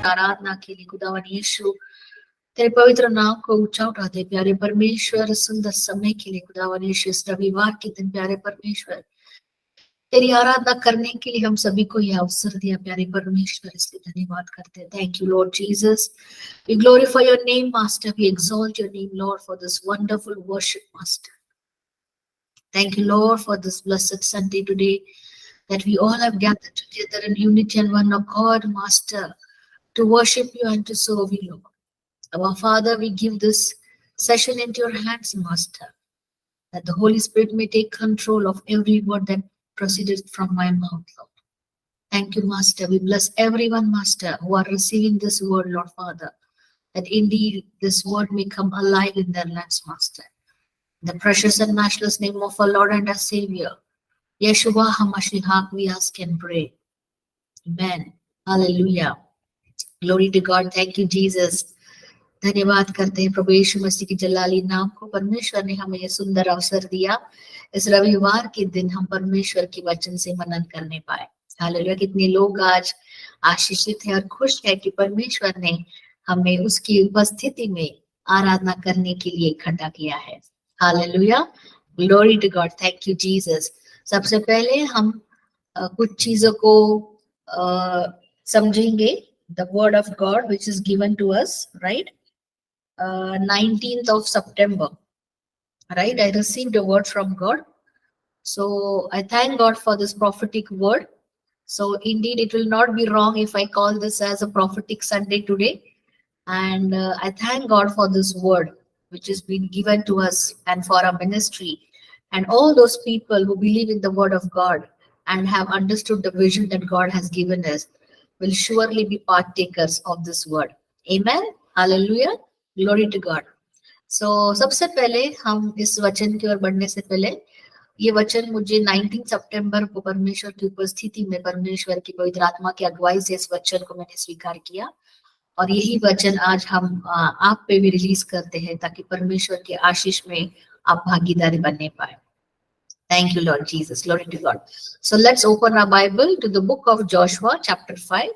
आराधना के लिए खुदावन यीशु तेरे पवित्र नाम को ऊंचा उठाते प्यारे परमेश्वर, सुंदर समय के लिए खुदावन यीशु इस रविवार के दिन प्यारे परमेश्वर तेरी आराधना करने के लिए हम सभी को यह अवसर दिया प्यारे परमेश्वर, इसलिए धन्यवाद करते हैं। Thank you Lord Jesus, we glorify your name master, we exalt your name Lord for this wonderful worship master. Thank you Lord for this blessed Sunday today, that we all have gathered together in unity and one accord, Master, to worship you and to serve you, Lord. Our Father, we give this session into your hands, Master, that the Holy Spirit may take control of every word that proceeded from my mouth, Lord. Thank you, Master. We bless everyone, Master, who are receiving this word, Lord Father, that indeed this word may come alive in their lives, Master. In the precious and matchless name of our Lord and our Savior, Yeshua HaMashiach, we ask and pray. Amen. Hallelujah. Glory to God. Thank you, Jesus. धन्यवाद करते हैं प्रभु यीशु मसीह की जलाली नाम को। परमेश्वर ने हमें यह सुंदर अवसर दिया इस रविवार के दिन हम परमेश्वर के वचन से मनन करने पाए। हालेलुया। कितने लोग आज आशीषित हैं और खुश है कि परमेश्वर ने हमें उसकी उपस्थिति में आराधना करने के लिए इकट्ठा किया है। Hallelujah. Glory to God. Thank you Jesus. सबसे पहले हम कुछ चीजों को समझेंगे। The word of God which is given to us, right? 19th of September, right? I received a word from God. So I thank God for this prophetic word. So indeed it will not be wrong if I call this as a prophetic Sunday today. And I thank God for this word which has been given to us and for our ministry. And all those people who believe in the word of God and have understood the vision that God has given us will surely be partakers of this word. Amen. Hallelujah. Glory to God. So सबसे पहले हम इस वचन की ओर बढ़ने से पहले ये वचन मुझे 19 सितंबर को परमेश्वर की उपस्थिति में परमेश्वर की पवित्र आत्मा की अगुवाई से इस वचन को मैंने स्वीकार किया और यही वचन आज हम आप पे भी रिलीज करते हैं ताकि परमेश्वर के आशीष में आप भागीदारी बनने पाए। Thank you, Lord Jesus. Glory to God. So let's open our Bible to the book of Joshua, chapter 5.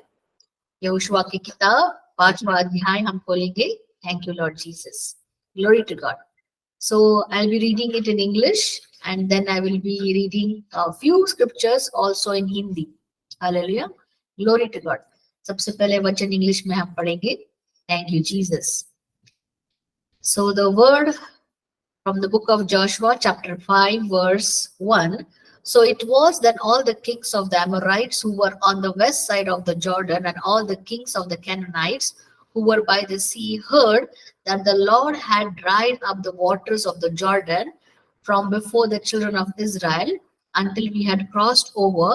Yehoshua की किताब 5वां अध्याय हम खोलेंगे। Thank you, Lord Jesus. Glory to God. So I'll be reading it in English and then I will be reading a few scriptures also in Hindi. Hallelujah. Glory to God. सबसे पहले वचन English में हम पढ़ेंगे। Thank you, Jesus. So the word from the book of Joshua, chapter 5, verse 1. So it was that all the kings of the Amorites who were on the west side of the Jordan and all the kings of the Canaanites who were by the sea heard that the Lord had dried up the waters of the Jordan from before the children of Israel until we had crossed over,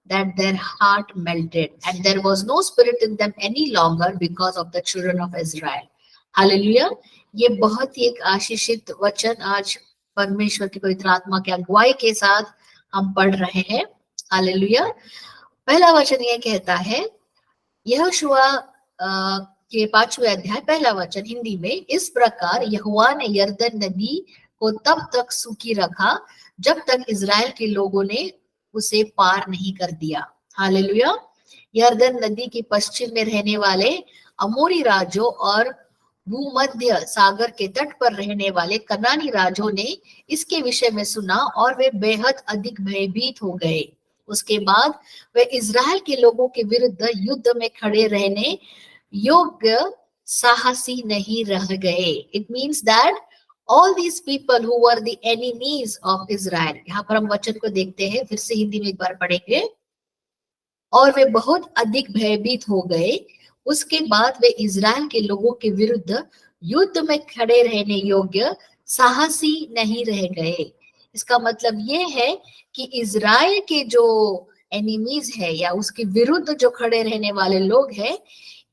that their heart melted, and there was no spirit in them any longer because of the children of Israel. Hallelujah. ये बहुत ही एक आशीषित वचन आज परमेश्वर की पवित्र आत्मा के अगुवाई के साथ हम पढ़ रहे हैं। हालेलुया। पहला वचन ये कहता है, यहोशुआ के 5वें अध्याय पहला वचन हिंदी में, इस प्रकार यहोवा ने यरदन नदी को तब तक सूखी रखा जब तक इजराइल के लोगों ने उसे पार नहीं कर दिया। हालेलुया। यरदन नदी के पश्चिम में रहने वाले अमोरी राजों और भूमध्य सागर के तट पर रहने वाले कनानी राजों ने इसके विषय में सुना और वे बेहद अधिक भयभीत हो गए। उसके बाद वे इजराइल के लोगों के विरुद्ध युद्ध में खड़े रहने योग्य साहसी नहीं रह गए। It means that all these people who were the enemies of Israel, यहाँ पर हम वचन को देखते हैं, फिर से हिंदी में एक बार पढ़ेंगे, और वे बहुत अधिक भयभीत हो गए। उसके बाद वे इजराइल के लोगों के विरुद्ध युद्ध में खड़े रहने योग्य साहसी नहीं रह गए। इसका मतलब ये है कि इजराइल के जो एनिमीज है या उसके विरुद्ध जो खड़े रहने वाले लोग हैं,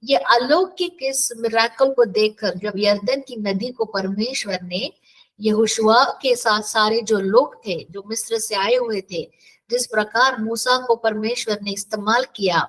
ये अलौकिक इस मिरेकल को देखकर जब यरदन की नदी को परमेश्वर ने यहोशुआ के साथ सारे जो लोग थे जो मिस्र से आए हुए थे, जिस प्रकार मूसा को परमेश्वर ने इस्तेमाल किया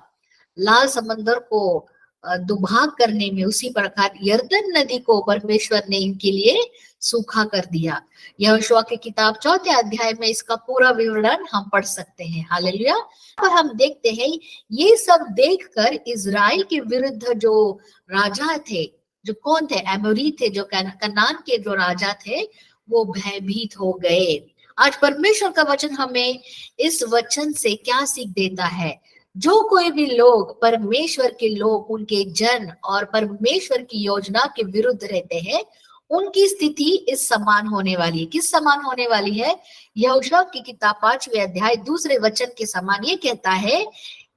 लाल समंदर को दुभाग करने में, उसी प्रकार यरदन नदी को परमेश्वर ने इनके लिए सूखा कर दिया। यहोशुआ की किताब 4 अध्याय में इसका पूरा विवरण हम पढ़ सकते हैं। हालेलुया। पर हम देखते हैं ये सब देखकर इजराइल के विरुद्ध जो राजा थे, जो कौन थे, एमोरी थे, जो कनान के जो राजा थे, वो भयभीत हो गए। आज परमेश्वर का वचन हमें इस वचन से क्या सीख देता है? जो कोई भी लोग, परमेश्वर के लोग, उनके जन और परमेश्वर की योजना के विरुद्ध रहते हैं, उनकी स्थिति इस समान होने वाली है। किस समान होने वाली है? यहोशुआ की किताब 5वें अध्याय 2 वचन के समान ये कहता है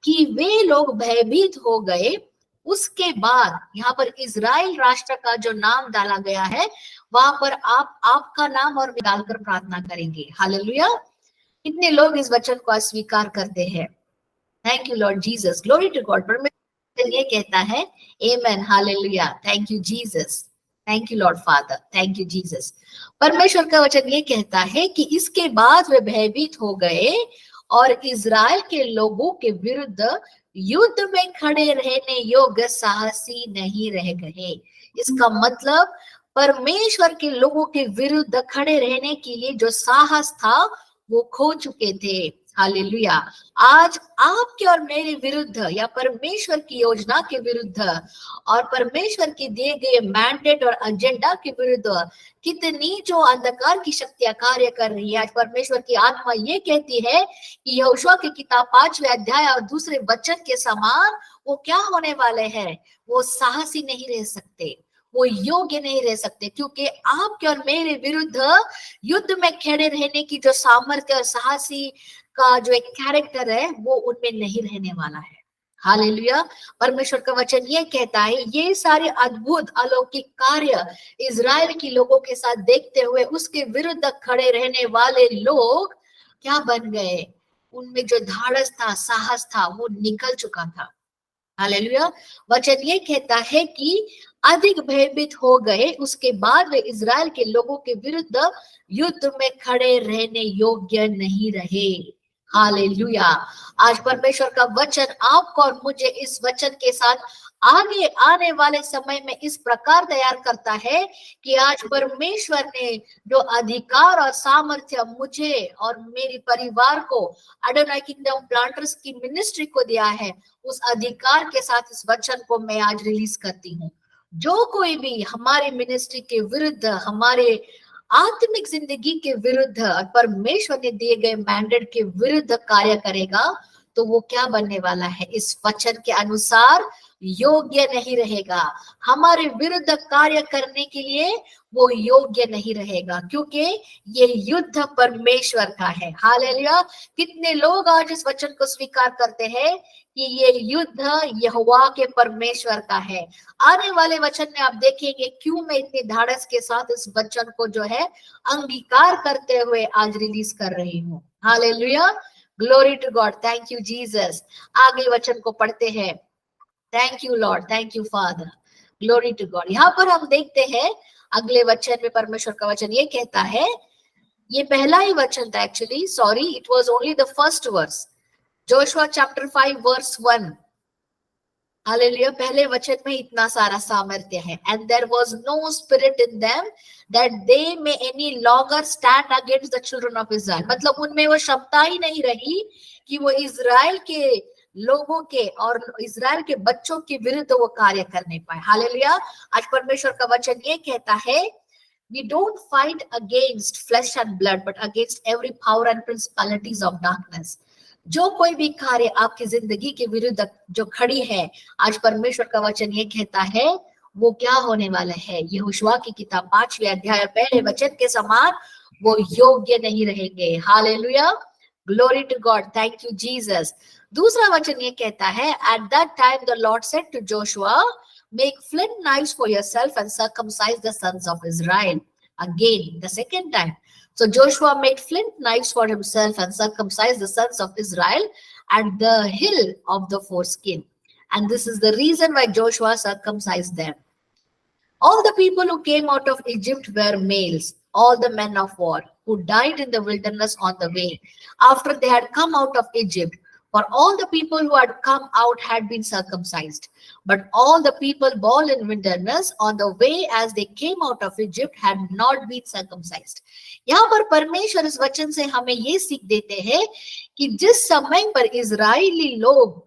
कि वे लोग भयभीत हो गए। उसके बाद यहाँ पर इजराइल राष्ट्र का जो नाम डाला गया है, वहां पर आप आपका नाम और डालकर प्रार्थना करेंगे। हालेलुया। कितने लोग इस वचन को अस्वीकार करते हैं? Thank you Lord Jesus, glory to God. परमेश्वर ये कहता है, amen, hallelujah, thank you Jesus, thank you Lord Father, thank you Jesus. परमेश्वर का वचन ये कहता है कि इसके बाद वे भयभीत हो गए और इजराइल के लोगों के विरुद्ध युद्ध में खड़े रहने योग्य साहसी नहीं रह गए। इसका मतलब परमेश्वर के लोगों के विरुद्ध खड़े रहने के लिए जो साहस था वो खो चुके थे। हालेलुया। आज आपके और मेरे विरुद्ध या परमेश्वर की योजना के विरुद्ध और परमेश्वर के दिए गए मैंडेट और एजेंडा के विरुद्ध कितनी जो अंधकार की शक्तियां कार्य कर रही है। आज परमेश्वर की आत्मा ये कहती है कि यहोशुआ की किताब 5वें अध्याय और 2 वचन के समान वो क्या होने वाले हैं? वो साहसी नहीं रह सकते, वो योग्य नहीं रह सकते, क्योंकि आपके और मेरे विरुद्ध युद्ध में खड़े रहने की जो सामर्थ्य और साहसी का जो एक कैरेक्टर है वो उनमें नहीं रहने वाला है। हालेलुया। परमेश्वर का वचन ये कहता है, ये सारे अद्भुत अलौकिक कार्य इजराइल के लोगों के साथ देखते हुए उसके विरुद्ध खड़े रहने वाले लोग क्या बन गए? उनमें जो धाड़स था, साहस था, वो निकल चुका था। हालेलुया। वचन ये कहता है कि अधिक भयभीत हो गए, उसके बाद वे इजराइल के लोगों के विरुद्ध युद्ध में खड़े रहने योग्य नहीं रहे। हालेलुया। आज परमेश्वर का वचन आपको और मुझे इस वचन के साथ आगे आने वाले समय में इस प्रकार तैयार करता है कि आज परमेश्वर ने जो अधिकार और सामर्थ्य मुझे और मेरे परिवार को, अडोनाई किंगडम प्लांटर्स की मिनिस्ट्री को दिया है, उस अधिकार के साथ इस वचन को मैं आज रिलीज करती हूँ। जो कोई भी हमारे मिनिस्ट्री के विरुद्ध, हमारे आत्मिक जिंदगी के विरुद्ध, परमेश्वर ने दिए गए मैंडेट के विरुद्ध कार्य करेगा, तो वो क्या बनने वाला है? इस वचन के अनुसार योग्य नहीं रहेगा। हमारे विरुद्ध कार्य करने के लिए वो योग्य नहीं रहेगा, क्योंकि ये युद्ध परमेश्वर का है। हालेलुया। कितने लोग आज इस वचन को स्वीकार करते हैं कि ये युद्ध यहोवा के परमेश्वर का है। आने वाले वचन में आप देखेंगे क्यों मैं इतनी धाड़स के साथ इस वचन को जो है अंगीकार करते हुए आज रिलीज कर रही हूँ। Hallelujah, glory to God, thank you Jesus. आगे वचन को पढ़ते हैं। Thank you Lord, thank you father, glory to God. यहाँ पर हम देखते हैं अगले वचन में परमेश्वर का वचन ये कहता है, ये पहला ही वचन था actually, sorry, it was only the first verse, Joshua chapter 5 verse 1। Hallelujah. पहले वचन में इतना सारा सामर्थ्य है। And there was no spirit in them that they may any longer stand against the children of Israel. मतलब उनमें वो क्षमता ही नहीं रही कि वो इजराइल के लोगों के और इजराइल के बच्चों के विरुद्ध वो कार्य करने पाए। हालेलुया। आज परमेश्वर का वचन ये कहता है, we don't fight against flesh and blood but against every power and principalities of darkness। जो कोई भी कार्य आपकी जिंदगी के विरुद्ध जो खड़ी है, आज परमेश्वर का वचन ये कहता है वो क्या होने वाला है? यहोशुआ की किताब 5वें अध्याय पहले वचन के समान वो योग्य नहीं रहेंगे। Hallelujah, glory to God, thank you Jesus. दूसरा वचन ये कहता है, at that time the Lord said to Joshua, make flint knives for yourself and circumcise the sons of Israel. Again, the second time. So Joshua made flint knives for himself and circumcised the sons of Israel at the hill of the foreskin. And this is the reason why Joshua circumcised them. All the people who came out of Egypt were males, all the men of war who died in the wilderness on the way after they had come out of Egypt. For all the people who had come out had been circumcised, but all the people born in wilderness on the way as they came out of Egypt had not been circumcised. यहाँ पर परमेश्वर इस वचन से हमें ये सीख देते हैं कि जिस समय पर इजरायली लोग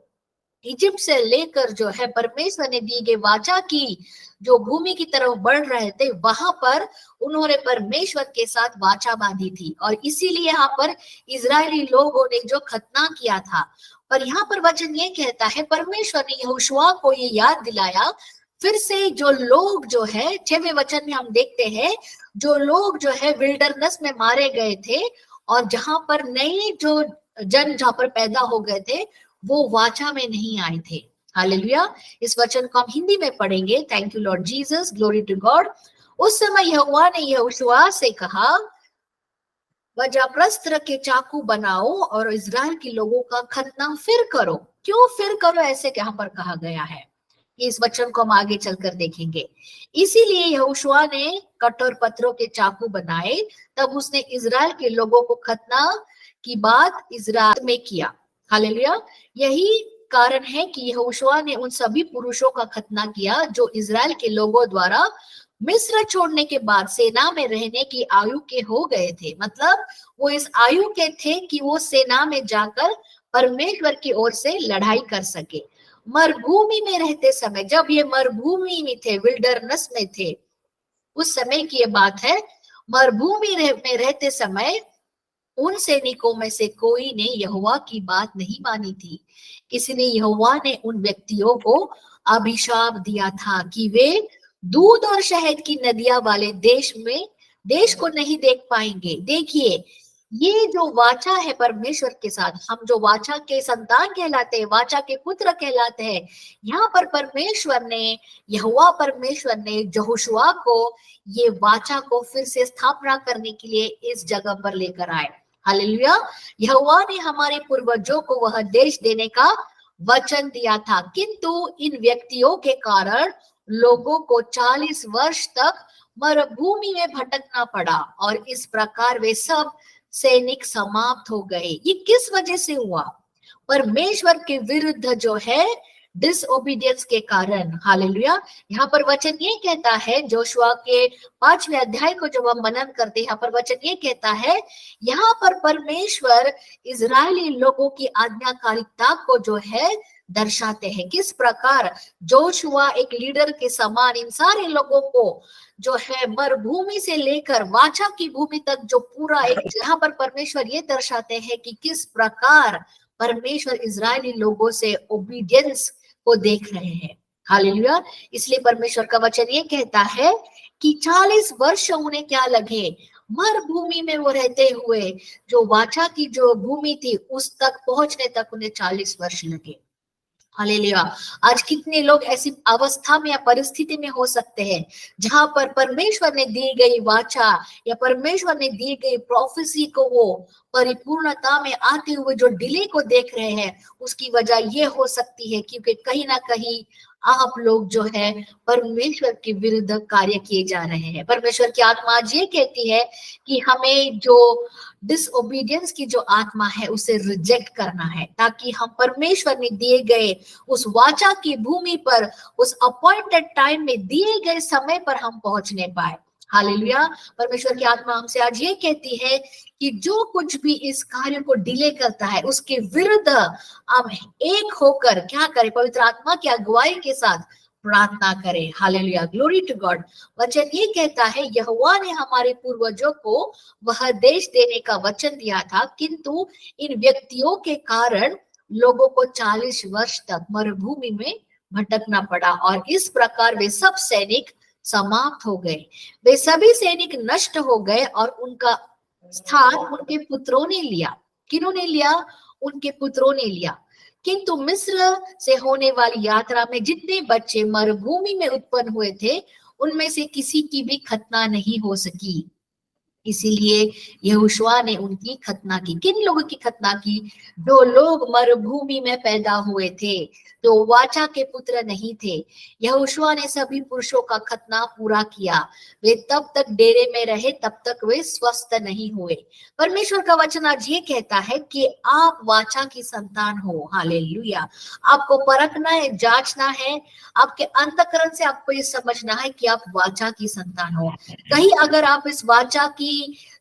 इजिप्ट से लेकर जो है परमेश्वर ने दी गई वाचा की जो भूमि की तरफ बढ़ रहे थे, वहां पर उन्होंने परमेश्वर के साथ वाचा बांधी थी, और इसीलिए यहाँ पर इजरायली लोगों ने जो खतना किया था। पर यहाँ पर वचन ये कहता है, परमेश्वर ने यहोशुआ को ये याद दिलाया फिर से, जो लोग जो है 6वें वचन में हम देखते हैं, जो लोग जो है विल्डरनेस में मारे गए थे और जहां पर नए जो जन जहां पर पैदा हो गए थे वो वाचा में नहीं आए थे। हालेलुया। इस वचन को हम हिंदी में पढ़ेंगे। Thank you Lord Jesus, glory to God. उस समय यहोवा ने यहोशुआ से कहा, वज्रप्रस्त्र के चाकू बनाओ और इजराइल के लोगों का खतना फिर करो। क्यों फिर करो ऐसे यहाँ पर कहा गया है, इस वचन को हम आगे चलकर देखेंगे। इसीलिए यहोशुआ ने कठोर पत्थरों के चाकू बनाए, तब उसने इजराइल के लोगों को खतना की बात इजराइल में किया। हालेलुया। यही कारण है कि यहोशुआ ने उन सभी पुरुषों का खतना किया जो इजराइल के लोगों द्वारा मिस्र छोड़ने के बाद सेना में रहने की आयु के हो गए थे। मतलब वो इस आयु के थे कि वो सेना में जाकर परमेश्वर की ओर से लड़ाई कर सके। मरुभूमि में रहते समय, जब ये मरुभूमि में थे, विल्डरनेस में थे, उस समय की ये बात है, मरुभूमि में रहते समय उन सैनिकों में से कोई ने यहोवा की बात नहीं मानी थी। इसलिए यहोवा ने उन व्यक्तियों को अभिशाप दिया था कि वे दूध और शहद की नदियां वाले देश को नहीं देख पाएंगे। देखिए, ये जो वाचा है परमेश्वर के साथ, हम जो वाचा के संतान कहलाते हैं, वाचा के पुत्र कहलाते हैं, यहाँ पर यहोवा परमेश्वर ने यहोशुआ को ये वाचा को फिर से स्थापना करने के लिए इस जगह पर लेकर आए। हालेलुया। यहोवा ने हमारे पूर्वजों को वह देश देने का वचन दिया था, किंतु इन व्यक्तियों के कारण लोगों को 40 वर्ष तक मरुभूमि में भटकना पड़ा और इस प्रकार वे सब सैनिक समाप्त हो गए। ये किस वजह से हुआ? परमेश्वर के विरुद्ध जो है डिसओबीडियंस के कारण। हालेलुया। यहाँ पर वचन ये कहता है, जोशुआ के 5वें अध्याय को जब हम मनन करते हैं, यहाँ पर वचन ये कहता है, यहाँ पर परमेश्वर इजरायली लोगों की आज्ञाकारिता को जो है दर्शाते हैं। किस प्रकार जोशुआ एक लीडर के समान इन सारे लोगों को जो है मरुभूमि से लेकर वाचा की भूमि तक जो पूरा एक, यहाँ पर परमेश्वर ये दर्शाते हैं कि किस प्रकार परमेश्वर इजरायली लोगों से ओबीडियंस को देख रहे हैं। हालेलुया। इसलिए परमेश्वर का वचन ये कहता है कि 40 वर्ष उन्हें क्या लगे, मरुभूमि में वो रहते हुए जो वाचा की जो भूमि थी उस तक पहुंचने तक उन्हें 40 वर्ष लगे। हालेलुया। आज कितने लोग ऐसी अवस्था में या परिस्थिति में हो सकते हैं जहां पर परमेश्वर ने दी गई वाचा या परमेश्वर ने दी गई प्रोफेसी को वो परिपूर्णता में आते हुए जो डिले को देख रहे हैं, उसकी वजह ये हो सकती है क्योंकि कहीं ना कहीं आप लोग जो है परमेश्वर के विरुद्ध कार्य किए जा रहे हैं। परमेश्वर की आत्मा आज ये कहती है कि हमें जो डिसओबीडियंस की जो आत्मा है उसे रिजेक्ट करना है, ताकि हम परमेश्वर ने दिए गए उस वाचा की भूमि पर उस अपॉइंटेड टाइम में दिए गए समय पर हम पहुंचने पाए। हालेलुया। परमेश्वर की आत्मा हमसे आज ये कहती है कि जो कुछ भी इस कार्य को डिले करता है उसके विरुद्ध हम एक होकर क्या करें, पवित्र आत्मा की अगुवाई के साथ प्रार्थना करें। Hallelujah, glory to God. वचन ये कहता है, यहोवा ने हमारे पूर्वजों को वह देश देने का वचन दिया था, किंतु इन व्यक्तियों के कारण लोगों को 40 वर्ष तक मरुभूमि में भटकना पड़ा और इस प्रकार वे सब सैनिक समाप्त हो गए। वे सभी सैनिक नष्ट हो गए और उनका स्थान उनके पुत्रों ने लिया। किन्होंने लिया? उनके पुत्रों ने लिया। किंतु मिस्र से होने वाली यात्रा में जितने बच्चे मरुभूमि में उत्पन्न हुए थे उनमें से किसी की भी खतना नहीं हो सकी। इसीलिए यहोशुआ ने उनकी खतना की। किन लोगों की खतना की? जो लोग मरुभूमि में पैदा हुए थे, जो वाचा के पुत्र नहीं थे। यहोशुआ ने सभी पुरुषों का खतना पूरा किया। वे तब तक डेरे में रहे, तब तक वे स्वस्थ नहीं हुए। परमेश्वर का वचन आज ये कहता है कि आप वाचा की संतान हो। हालेलुया। आपको परखना है, जांचना है, आपके अंतःकरण से आपको ये समझना है कि आप वाचा की संतान हो। कहीं अगर आप इस वाचा की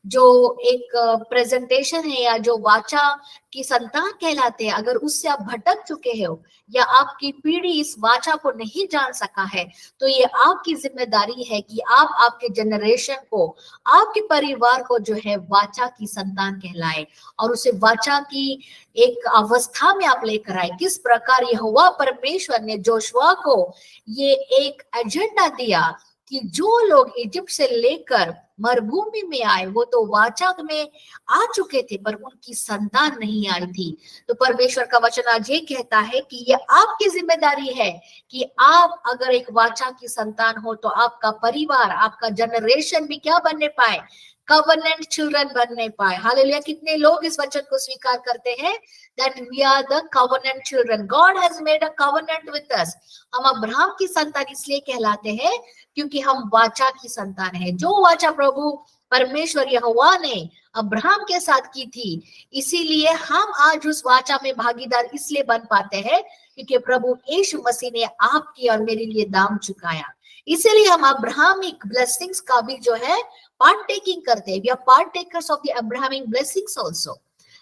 जो एक प्रेजेंटेशन है या जो वाचा की संतान कहलाते हैं, अगर उससे आप भटक चुके हो या आपकी पीढ़ी इस वाचा को नहीं जान सका है, तो ये आपकी जिम्मेदारी है कि आप आपके जनरेशन को, आपके परिवार को जो है वाचा की संतान कहलाए और उसे वाचा की एक अवस्था में आप लेकर आए। किस प्रकार यहोवा परमेश्वर ने जोशुआ को ये एक एजेंडा दिया कि जो लोग इजिप्ट से लेकर मरुभूमि में आए वो तो वाचा में आ चुके थे, पर उनकी संतान नहीं आई थी। तो परमेश्वर का वचन आज ये कहता है कि ये आपकी जिम्मेदारी है कि आप अगर एक वाचा की संतान हो तो आपका परिवार, आपका जनरेशन भी क्या बनने पाए? कवर्नेंट चिल्ड्रन बनने पाए। हालेलुया। कितने लोग इस वचन को स्वीकार करते हैं? That we are the covenant children, God has made a covenant with us. हम अब्राहम की संतान इसलिए कहलाते हैं क्योंकि हम वाचा की संतान है। जो वाचा प्रभु परमेश्वर यहोवा ने अब्राहम के साथ की थी, इसीलिए हम आज उस वाचा में भागीदार इसलिए बन पाते हैं क्योंकि प्रभु यीशु मसीह ने आपकी और मेरे लिए दाम चुकाया। इसीलिए हम अब्राहमिक ब्लेसिंग्स का भी जो है partaking करते हैं। We are partakers of the Abrahamic blessings also.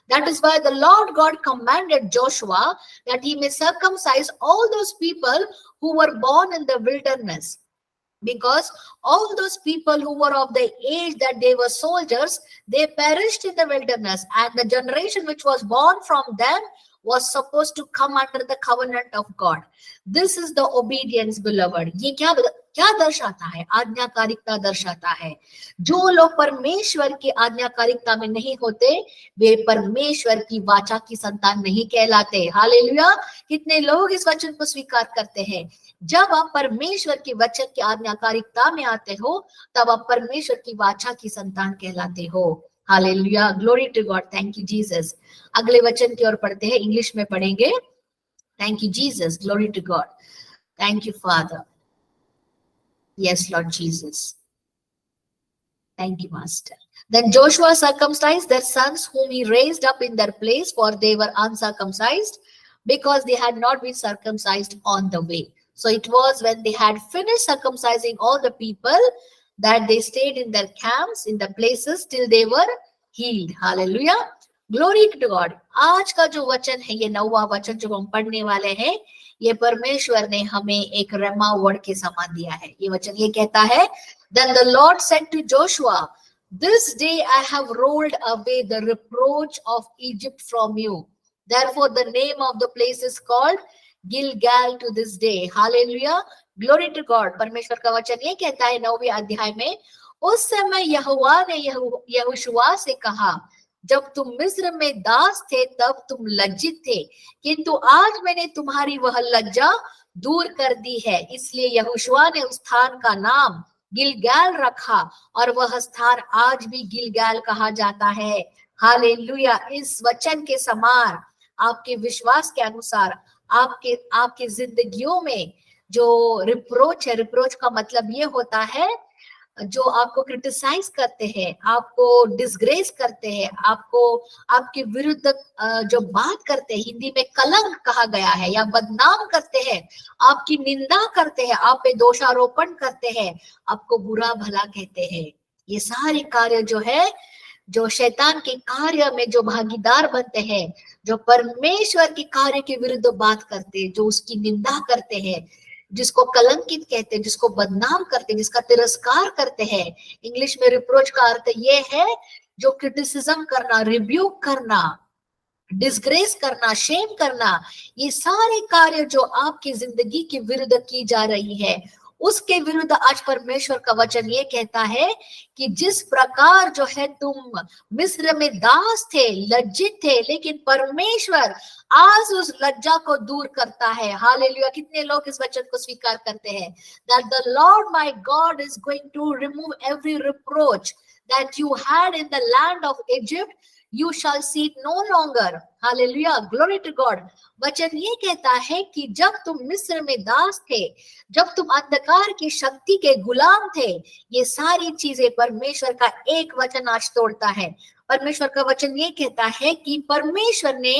That is why the Lord God commanded Joshua that he may circumcise all those people who were born in the wilderness. Because all those people who were of the age that they were soldiers, they perished in the wilderness, and the generation which was born from them was supposed to come under the covenant of God. This is the obedience, beloved. ये क्या दर्शाता है? आज्ञाकारिकता दर्शाता है। जो लोग परमेश्वर की आज्ञाकारिकता में नहीं होते वे परमेश्वर की वाचा की संतान नहीं कहलाते। हालेलुया। कितने लोग इस वचन को स्वीकार करते हैं? जब आप परमेश्वर के वचन की आज्ञाकारिकता में आते हो तब आप परमेश्वर की वाचा की संतान कहलाते हो। Hallelujah. Glory to God. Thank you Jesus. अगले वचन की ओर पढ़ते हैं, इंग्लिश में पढ़ेंगे। Thank you Jesus. Glory to God. Thank you father. Yes, Lord Jesus. Thank you, Master. Then Joshua circumcised their sons whom he raised up in their place, for they were uncircumcised because they had not been circumcised on the way. So it was when they had finished circumcising all the people that they stayed in their camps, in the places till they were healed. Hallelujah. Glory to God. आज का जो वचन है, ये 9वां वचन जो हम पढ़ने वाले हैं, ये परमेश्वर ने हमें एक रेमा वर्ड के समान दिया है। ये वचन ये कहता है, Then the Lord said to Joshua, This day I have rolled away the reproach of Egypt from you. Therefore the name of the place is called Gilgal to this day. Hallelujah. Glory to God. परमेश्वर का वचन ये कहता है 9वें अध्याय में, उस समय यहोवा ने यहोशुआ से कहा, जब तुम मिस्र में दास थे तब तुम लज्जित थे, किंतु आज मैंने तुम्हारी वह लज्जा दूर कर दी है। इसलिए यहोशुआ ने उस स्थान का नाम गिलगाल रखा और वह स्थान आज भी गिलगाल कहा जाता है। हालेलुया। इस वचन के समान आपके विश्वास के अनुसार आपके जिंदगियों में जो रिप्रोच है, रिप्रोच का मतलब ये होता है जो आपको क्रिटिसाइज करते हैं, आपको डिसग्रेस करते हैं, आपको आपके विरुद्ध जो बात करते हैं, हिंदी में कलंक कहा गया है, या बदनाम करते हैं, आपकी निंदा करते हैं, आप पे दोषारोपण करते हैं, आपको बुरा भला कहते हैं। ये सारे कार्य जो है, जो शैतान के कार्य में जो भागीदार बनते हैं, जो परमेश्वर के कार्य के विरुद्ध बात करते हैं, जो उसकी निंदा करते हैं, जिसको कलंकित कहते हैं, जिसको बदनाम करते हैं, जिसका तिरस्कार करते हैं। इंग्लिश में रिप्रोच का अर्थ ये है जो क्रिटिसिज्म करना, रिब्यूक करना, डिसग्रेस करना, शेम करना। ये सारे कार्य जो आपकी जिंदगी के विरुद्ध की जा रही है, उसके विरुद्ध आज परमेश्वर का वचन ये कहता है कि जिस प्रकार जो है तुम मिस्र में दास थे, लज्जित थे, लेकिन परमेश्वर आज उस लज्जा को दूर करता है। हालेलुया। कितने लोग इस वचन को स्वीकार करते हैं? That the Lord my God is going to remove every reproach. that you had in the land of Egypt, you shall see it no longer. Hallelujah, glory to God. वचन ये कहता है कि जब तुम मिस्र में दास थे, जब तुम अंधकार की शक्ति के गुलाम थे, ये सारी चीजें परमेश्वर का एक वचन आज तोड़ता है। परमेश्वर का वचन ये कहता है कि परमेश्वर ने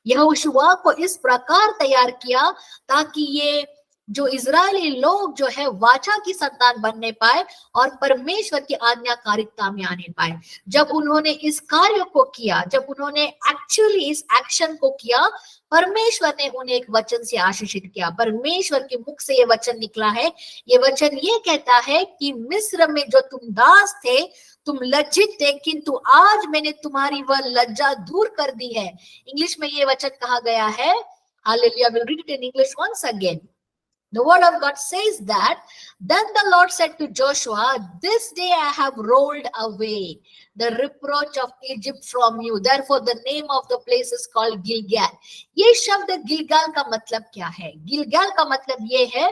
यहोशुआ को इस प्रकार तैयार किया ताकि ये जो इजरायली लोग जो है वाचा की संतान बनने पाए और परमेश्वर की आज्ञाकारिता में आने पाए। जब उन्होंने इस कार्य को किया, जब उन्होंने एक्चुअली इस एक्शन को किया, परमेश्वर ने उन्हें एक वचन से आशीषित किया। परमेश्वर के मुख से ये वचन निकला है। ये वचन ये कहता है कि मिस्र में जो तुम दास थे, तुम लज्जित थे, किंतु आज मैंने तुम्हारी वह लज्जा दूर कर दी है। इंग्लिश में ये वचन कहा गया है। Hallelujah, we'll read it in English once again. The word of God says that, then the Lord said to Joshua, this day I have rolled away the reproach of Egypt from you. Therefore the name of the place is called Gilgal. ये शब्द गिलगाल का मतलब क्या है? गिलगाल का मतलब ये है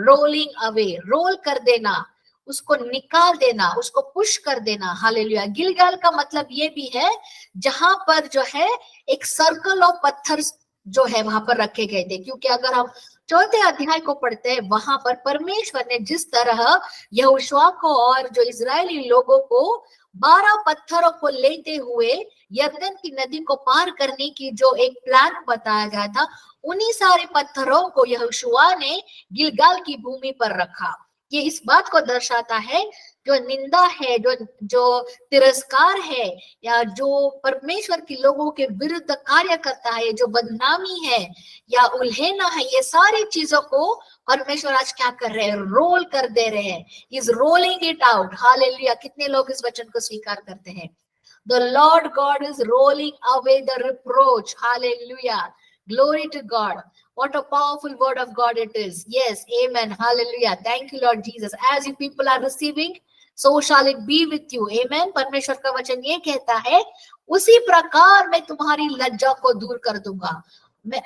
rolling away, रोल कर देना, उसको निकाल देना, उसको पुश कर देना। हालेलुया। गिलगाल का मतलब ये भी है जहां पर जो है एक सर्कल ऑफ पत्थर जो है वहां पर रखे गए थे, क्योंकि अगर हम चौथे अध्याय को पढ़ते हैं, वहां पर परमेश्वर ने जिस तरह यहोशुआ को और जो इजरायली लोगों को 12 पत्थरों को लेते हुए यरदन की नदी को पार करने की जो एक प्लान बताया गया था, उन्हीं सारे पत्थरों को यहोशुआ ने गिलगाल की भूमि पर रखा। ये इस बात को दर्शाता है जो निंदा है, जो तिरस्कार है, या जो परमेश्वर के लोगों के विरुद्ध कार्य करता है, जो बदनामी है या उल्हेना है, ये सारी चीजों को परमेश्वर आज क्या कर रहे हैं? रोल कर दे रहे हैं। Is rolling it out. Hallelujah. कितने लोग इस वचन को स्वीकार करते हैं? The Lord God is rolling away the reproach. Hallelujah. Glory to God. What a powerful word of God it is. Yes, amen. Hallelujah. Thank you, Lord Jesus. As you people are receiving, so shall it be with you. Amen. परमेश्वर का वचन ये कहता है, उसी प्रकार मैं तुम्हारी लज्जा को दूर कर दूंगा।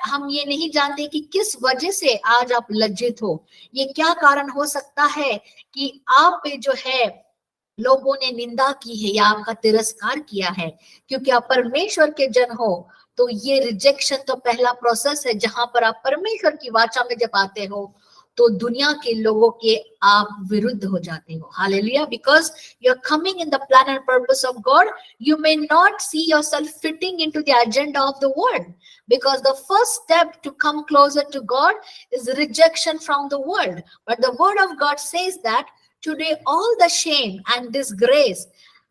हम ये नहीं जानते कि किस वजह से आज आप लज्जित हो। ये क्या कारण हो सकता है कि आप पे जो है लोगों ने निंदा की है या आपका तिरस्कार किया है। क्योंकि आप परमेश्वर के जन हो, तो ये रिजेक्शन तो पहला प्रोसेस है। जहां पर आप परमेश्वर की वाचा में जब आते हो, तो दुनिया के लोगों के आप विरुद्ध हो जाते हो। Hallelujah. Because you are coming in the plan and purpose of God, you may not see yourself fitting into the agenda of the world, because the first step to come closer to God is rejection from the world. But the word of God says that today all the shame and disgrace,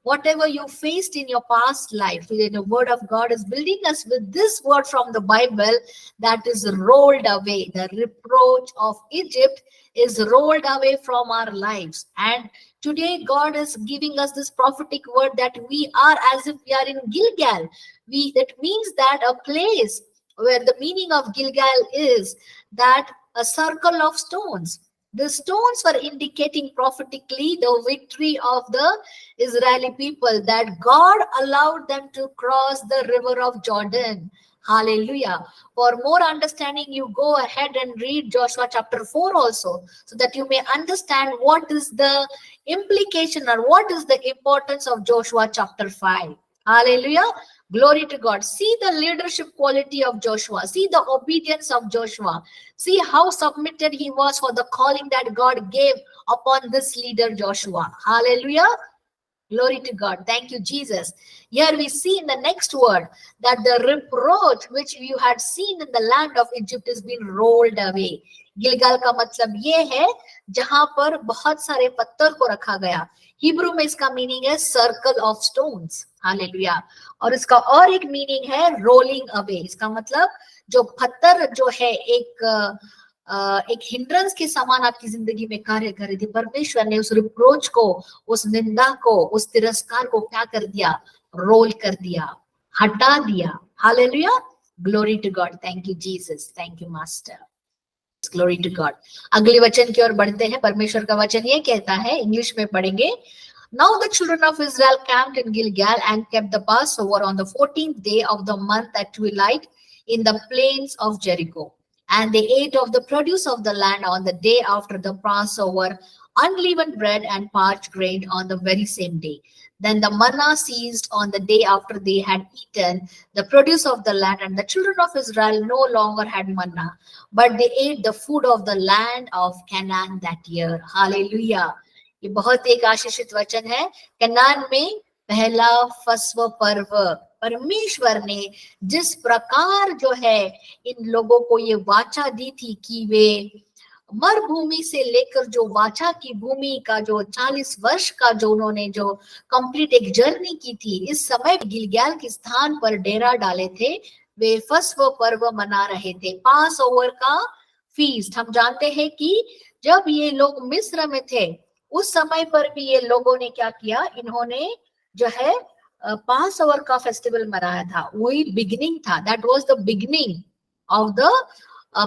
whatever you faced in your past life, today the word of God is building us with this word from the Bible that is rolled away. The reproach of Egypt is rolled away from our lives. And today God is giving us this prophetic word that we are as if we are in Gilgal. That means that a place where the meaning of Gilgal is that a circle of stones. The stones were indicating prophetically the victory of the Israeli people, that God allowed them to cross the river of Jordan. Hallelujah. For more understanding, you go ahead and read Joshua chapter 4 also, so that you may understand what is the implication or what is the importance of Joshua chapter 5. Hallelujah. Glory to God. See the leadership quality of Joshua. See the obedience of Joshua. See how submitted he was for the calling that God gave upon this leader Joshua. Hallelujah. Glory to God. Thank you, Jesus. Here we see in the next word that the reproach which you had seen in the land of Egypt has been rolled away. Gilgal का मतलब ये है जहां पर बहुत सारे पत्थर को रखा गया। हिब्रू में इसका मीनिंग है सर्कल ऑफ स्टोन्स। हालेलुया। और इसका और एक मीनिंग है रोलिंग अवे। इसका मतलब जो पत्थर जो है एक हिंड्रेंस के समान आपकी जिंदगी में कार्य कर रही थी, परमेश्वर ने उस रिप्रोच को, उस निंदा को, उस तिरस्कार को क्या कर दिया? रोल कर दिया, हटा दिया। Hallelujah. Glory to God. Thank you Jesus. Thank you master. Glory to God. अगले वचन की ओर बढ़ते हैं। परमेश्वर का वचन ये कहता है, इंग्लिश में पढ़ेंगे। Now the children of Israel camped in Gilgal and kept the Passover on the 14th day of the month at twilight in the plains of Jericho. And they ate of the produce of the land on the day after the Passover, unleavened bread and parched grain on the very same day. Then the manna ceased on the day after they had eaten the produce of the land, and the children of Israel no longer had manna, but they ate the food of the land of Canaan that year. Hallelujah. ये बहुत एक आशीषित वचन है। कनान में पहला फसव पर्व परमेश्वर ने जिस प्रकार जो है इन लोगों को ये वाचा दी थी कि वे मरुभूमि से लेकर जो वाचा की भूमि का जो 40 वर्ष का जो उन्होंने जो कंप्लीट एक जर्नी की थी, इस समय गिलगाल के स्थान पर डेरा डाले थे, वे फसव पर्व मना रहे थे, पास ओवर का फीस्ट। हम जानते हैं कि जब ये लोग मिस्र में थे उस समय पर भी ये लोगों ने क्या किया, इन्होंने जो है पास ओवर का फेस्टिवल मनाया था, वही बिगिनिंग था, that was the beginning of the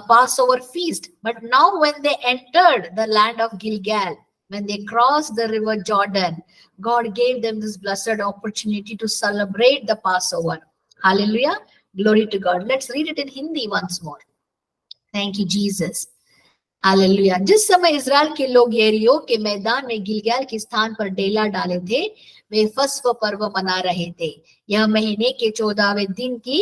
Passover feast. But now when they entered the land of Gilgal, when they crossed the river Jordan, God gave them this blessed opportunity to celebrate the Passover. Hallelujah. Glory to God. Let's read it in Hindi once more. Thank you, Jesus. Hallelujah. जिस समय Israel के लोग यरीहो के मैदान में गिलगाल के स्थान पर डेला डाले थे, वे फसव पर्व मना रहे थे। यह महीने के 14वें दिन की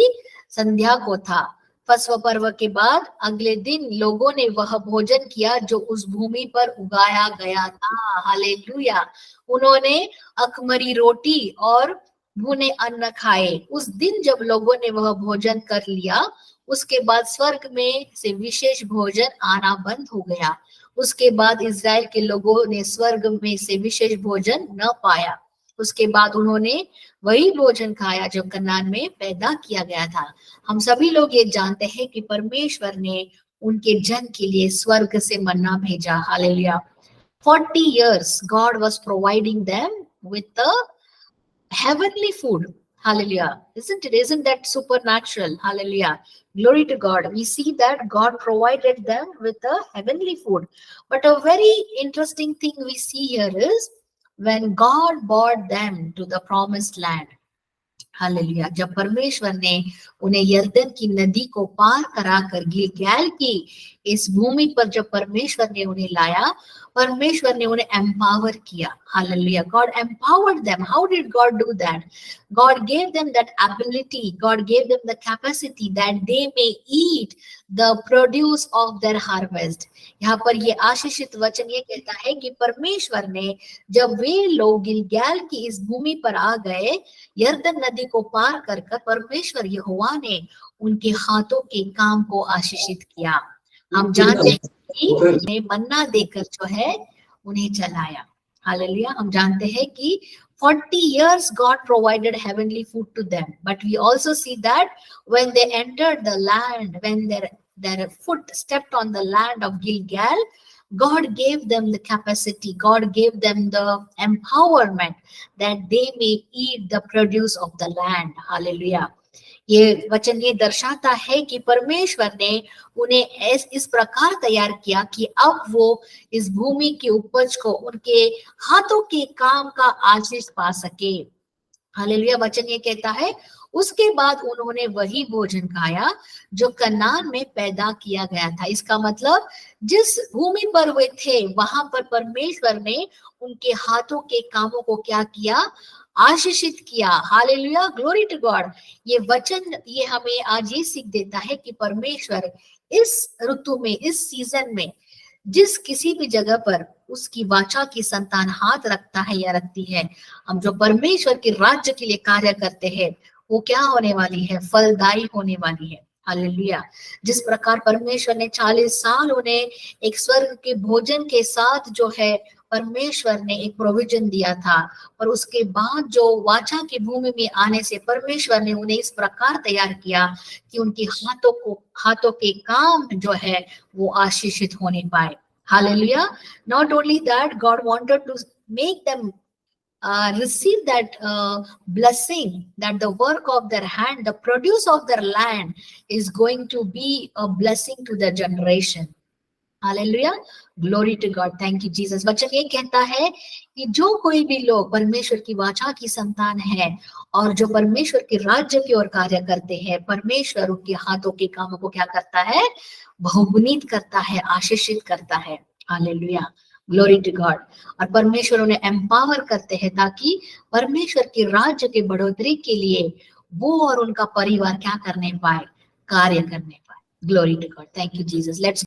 संध्या को था। फसव पर्व के बाद अगले दिन लोगों ने वह भोजन किया जो उस भूमि पर उगाया गया था। हालेलुया। उन्होंने अखमरी रोटी और भुने अन्न खाए। उस दिन जब लोगों ने वह भोजन कर लिया, उसके बाद स्वर्ग में से विशेष भोजन आना बंद हो गया। उसके बाद इजराइल के लोगों ने स्वर्ग में से विशेष भोजन न पाया। उसके बाद उन्होंने वही भोजन खाया जो कनान में पैदा किया गया था। हम सभी लोग ये जानते हैं कि परमेश्वर ने उनके जन के लिए स्वर्ग से मन्ना भेजा। Hallelujah. 40 years God was providing them with the heavenly food. Hallelujah. Isn't that supernatural? Hallelujah. Glory to God. We see that God provided them with the heavenly food. But a very interesting thing we see here is when God brought them to the promised land. Hallelujah. जब परमेश्वर ने उन्हें यरदन की नदी को पार कराकर गिलगाल की इस भूमि पर जब परमेश्वर ने उन्हें लाया, परमेश्वर ने उन्हें एम्पावर किया। Hallelujah. God empowered them. How did God do that? God gave them that ability, God gave them the capacity that they may eat the produce of their harvest. यहाँ पर ये आशीषित वचन ये कहता है कि परमेश्वर ने जब वे लोग गिलगाल की इस भूमि पर आ गए, यरदन नदी को पार कर परमेश्वर यहोवा ने उनके हाथों के काम को आशीषित किया। हम जानते हैं कि उन्हें मन्ना देकर जो है उन्हें चलाया। हालेलुया। हम जानते हैं कि 40 years God provided heavenly food to them, but we also see that when they entered the land, when their foot stepped on the land of Gilgal, God gave them the capacity, God gave them the empowerment that they may eat the produce of the land. Hallelujah. ये वचन ये दर्शाता है कि परमेश्वर ने उन्हें इस प्रकार तैयार किया कि अब वो इस भूमि की उपज को, उनके हाथों के काम का आशीष पा सके। हालेलुया। वचन ये कहता है उसके बाद उन्होंने वही भोजन खाया जो कनान में पैदा किया गया था। इसका मतलब जिस भूमि पर वे थे वहां पर परमेश्वर ने उनके हाथों के कामों को क्या किया? आशीषित किया। हालेलुया। Glory to God. ये वचन ये हमें आज ये सीख देता है कि परमेश्वर इस ऋतु में, इस सीजन में जिस किसी भी जगह पर उसकी वाचा की संतान हाथ रखता है या रखती है, हम जो परमेश्वर के राज्य के लिए कार्य करते हैं वो क्या होने वाली है? फलदायी होने वाली है। हालेलुया। जिस प्रकार परमेश्वर ने 40 साल उन्हें एक स्वर्ग के भोजन के साथ जो है परमेश्वर ने एक प्रोविजन दिया था, और उसके बाद जो वाचा की भूमि में आने से परमेश्वर ने उन्हें इस प्रकार तैयार किया कि उनके हाथों के काम जो है वो आशीषित होने पाए। Hallelujah. Not only that, God wanted to make them receive that blessing, that the work of their hand, the produce of their land is going to be a blessing to their generation. Hallelujah. Glory to God. Thank you, Jesus. वचन ये कहता है कि जो कोई भी लोग परमेश्वर की वाचा की संतान है और जो परमेश्वर के राज्य की ओर कार्य करते हैं, परमेश्वर उनके हाथों के कामों को क्या करता है? बहुगुणित करता है, आशीषित करता है। हालेलुया। Glory to God. और परमेश्वर उन्हें एम्पावर करते हैं ताकि परमेश्वर के राज्य के बढ़ोतरी के लिए वो और उनका परिवार क्या करने पाए, कार्य करने पाए। Glory to God. Thank you Jesus. Let's